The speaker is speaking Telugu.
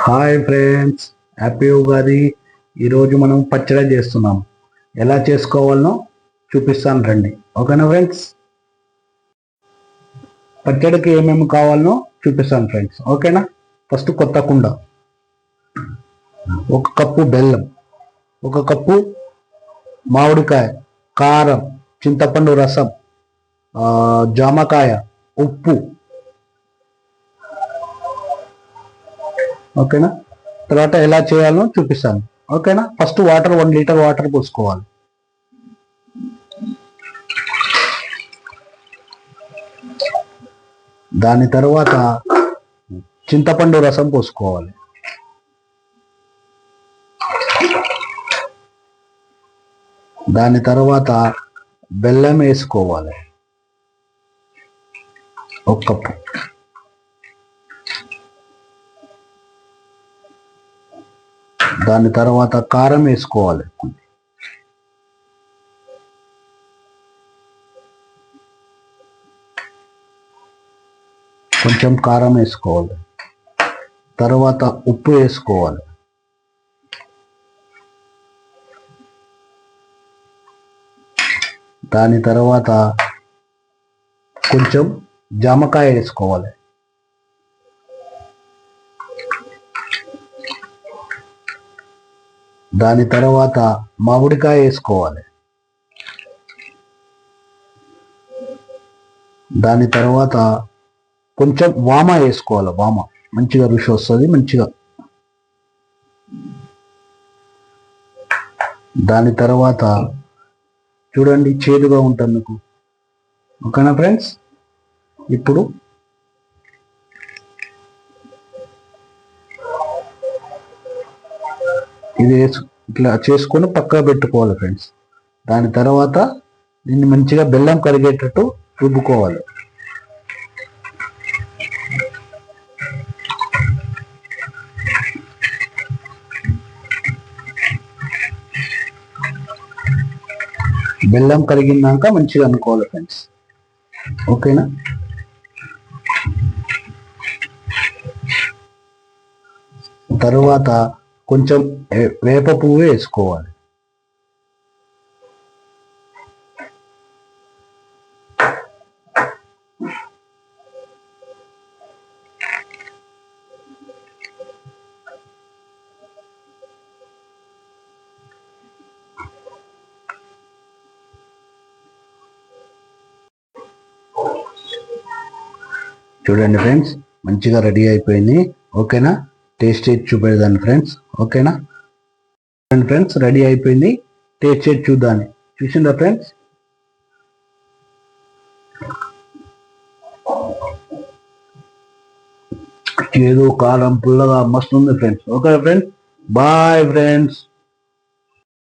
Hi friends, happy Ugadi. ఈరోజు మనం పచ్చడి చేస్తున్నాం. ఎలా చేసుకోవాలనో చూపిస్తాను రండి. ఓకేనా ఫ్రెండ్స్? పచ్చడికి ఏమేమి కావాలనో చూపిస్తాను ఫ్రెండ్స్. ఓకేనా? ఫస్ట్ కొత్త కుండ, 1 కప్పు బెల్లం, 1 కప్పు మామిడికాయ, కారం, చింతపండు రసం, జామకాయ, ఉప్పు. ఓకేనా? తర్వాత ఎలా చేయాలో చూపిస్తాను. ఓకేనా? ఫస్ట్ వాటర్ 1 లీటర్ వాటర్ పోసుకోవాలి. దాని తర్వాత చింతపండు రసం పోసుకోవాలి. దాని తర్వాత బెల్లం వేసుకోవాలి, 1 కప్పు. దాని తర్వాత కారం వేసుకోవాలి, కొంచెం కారం వేసుకోవాలి. తర్వాత ఉప్పు వేసుకోవాలి. దాని తర్వాత కొంచెం జామకాయ వేసుకోవాలి. దాని తర్వాత మామిడికాయ వేసుకోవాలి. దాని తర్వాత కొంచెం వామ వేసుకోవాలి. వామ మంచిగా రుచి వస్తుంది మంచిగా. దాని తర్వాత చూడండి, చేదుగా ఉంటుంది మీకు. ఓకేనా ఫ్రెండ్స్? ఇప్పుడు ఇది ఇట్లా చేసుకొని పక్కన పెట్టుకోవాలి ఫ్రెండ్స్. దాని తర్వాత దీన్ని మంచిగా బెల్లం కరిగేటట్టు రుబ్బుకోవాలి. బెల్లం కరిగినాక మంచిగా అనుకోవాలి ఫ్రెండ్స్. ఓకేనా? తరువాత కొంచెం వేప పువ్వు వేసుకోవాలి. చూడండి ఫ్రెండ్స్, మంచిగా రెడీ అయిపోయింది. ఓకేనా? టేస్ట్ చేసి చూపెడదాన్ని ఫ్రెండ్స్. ఓకేనా ఫ్రెండ్స్? రెడీ అయిపోయింది. టేస్ట్ చేసి చూద్దాన్ని. చూసిందా ఫ్రెండ్స్? ఏదో కారం పుల్లగా మస్తు ఉంది ఫ్రెండ్స్. Okay friends, bye friends.